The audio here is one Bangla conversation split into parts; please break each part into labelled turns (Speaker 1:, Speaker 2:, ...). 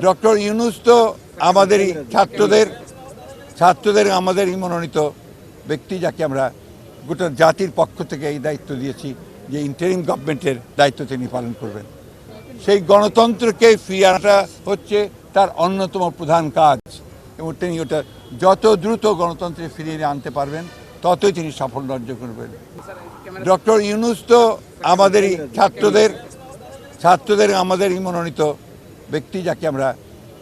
Speaker 1: ডক্টর ইউনূস তো আমাদেরই ছাত্রদের আমাদেরই মনোনীত ব্যক্তি, যাকে আমরা গোটা জাতির পক্ষ থেকে এই দায়িত্ব দিয়েছি যে ইন্টারিম গভর্নমেন্টের দায়িত্ব তিনি পালন করবেন। সেই গণতন্ত্রকে ফিরিয়ে আনাটা হচ্ছে তার অন্যতম প্রধান কাজ, এবং তিনি ওটা যত দ্রুত গণতন্ত্রে ফিরিয়ে আনতে পারবেন ততই তিনি সাফল্য অর্জন করবেন। ডক্টর ইউনূস তো আমাদেরই ছাত্রদের আমাদেরই মনোনীত ব্যক্তি, যাকে আমরা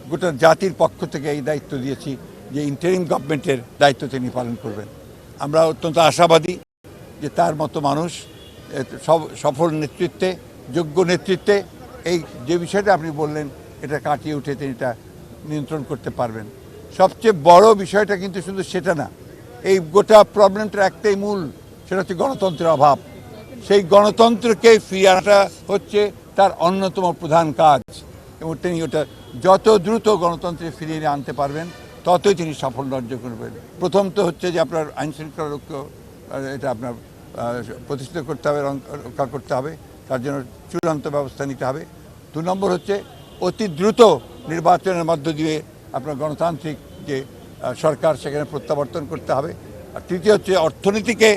Speaker 1: গোটা জাতির পক্ষ থেকে এই দায়িত্ব দিয়েছি যে ইন্টারিম গভর্নমেন্টের দায়িত্ব তিনি পালন করবেন। আমরা অত্যন্ত আশাবাদী যে তার মতো মানুষ সফল নেতৃত্বে, যোগ্য নেতৃত্বে এই যে বিষয়টা আপনি বললেন এটা কাটিয়ে উঠে তিনি এটা নিয়ন্ত্রণ করতে পারবেন। সবচেয়ে বড় বিষয়টা কিন্তু শুধু সেটা না, এই গোটা প্রবলেমটার একটাই মূল, সেটা হচ্ছে গণতন্ত্রের অভাব। সেই গণতন্ত্রকে ফিরিয়ে আনাটা হচ্ছে তার অন্যতম প্রধান কাজ, এবং তিনি ওটা যত দ্রুত গণতন্ত্রে ফিরিয়ে আনতে পারবেন ততই তিনি সাফল্য অর্জন করবেন। প্রথম তো হচ্ছে যে আপনার আইন শৃঙ্খলা রক্ষা, এটা আপনার প্রতিষ্ঠিত করতে হবে, রক্ষা করতে হবে, তার জন্য চূড়ান্ত ব্যবস্থা নিতে হবে। 2 নম্বর হচ্ছে অতি দ্রুত নির্বাচনের মধ্য দিয়ে আপনার গণতান্ত্রিক যে সরকার সেখানে প্রত্যাবর্তন করতে হবে। আর তৃতীয় হচ্ছে অর্থনীতিকে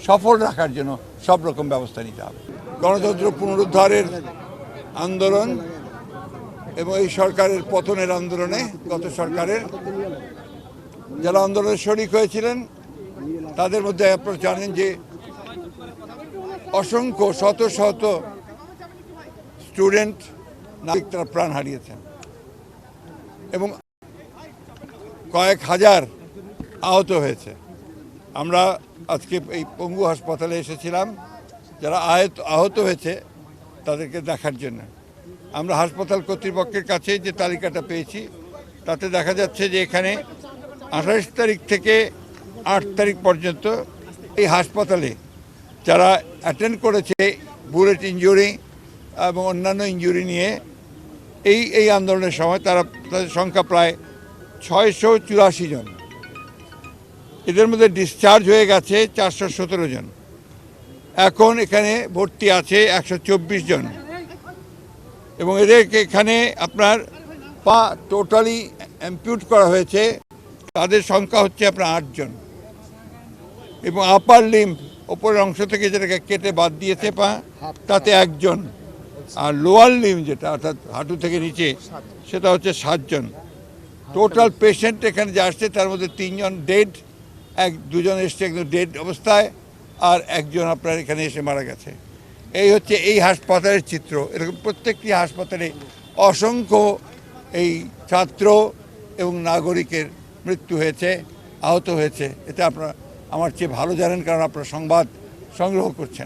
Speaker 1: সফল রাখার জন্য সব রকম ব্যবস্থা নিতে হবে। গণতন্ত্র পুনরুদ্ধারের আন্দোলন এবং এই সরকারের পতনের আন্দোলনে গত সরকারের যারা আন্দোলনে শরিক হয়েছিলেন তাদের মধ্যে আপনারা জানেন যে অসংখ্য শত শত স্টুডেন্ট নাগরিক তারা প্রাণ হারিয়েছেন এবং কয়েক হাজার আহত হয়েছে। আমরা আজকে এই পঙ্গু হাসপাতালে এসেছিলাম যারা আহত হয়েছে তাদেরকে দেখার জন্য। আমরা হাসপাতাল কর্তৃপক্ষের কাছে যে তালিকাটা পেয়েছি তাতে দেখা যাচ্ছে যে এখানে 28 তারিখ থেকে 8 তারিখ পর্যন্ত এই হাসপাতালে যারা অ্যাটেন্ড করেছে বুলেট ইনজুরি এবং অন্যান্য ইনজুরি নিয়ে এই আন্দোলনের সময় তাদের সংখ্যা প্রায় 684 জন। এদের মধ্যে ডিসচার্জ হয়ে গেছে 417 জন। এখন এখানে ভর্তি আছে 124 জন, এবং এদেরকে এখানে আপনার পা টোটালি অ্যাম্পিউট করা হয়েছে, তাদের সংখ্যা হচ্ছে আপনার 8 জন, এবং আপার লিম্ব ওপরের অংশ থেকে যেটাকে কেটে বাদ দিয়েছে পা, তাতে 1 জন, আর লোয়ার লিম্ব যেটা অর্থাৎ হাঁটু থেকে নিচে সেটা হচ্ছে 7 জন। টোটাল পেশেন্ট এখানে যে আসছে তার মধ্যে 3 জন ডেড, 2 জন এসছে একদম ডেড অবস্থায়, আর 1 জন আপনার এখানে এসে মারা গেছে। এই হচ্ছে এই হাসপাতালের চিত্র। এরকম প্রত্যেকটি হাসপাতালে অসংখ্য এই ছাত্র এবং নাগরিকের মৃত্যু হয়েছে, আহত হয়েছে। এটা আপনারা আমার চেয়ে ভালো জানেন, কারণ আপনারা সংবাদ সংগ্রহ করছেন।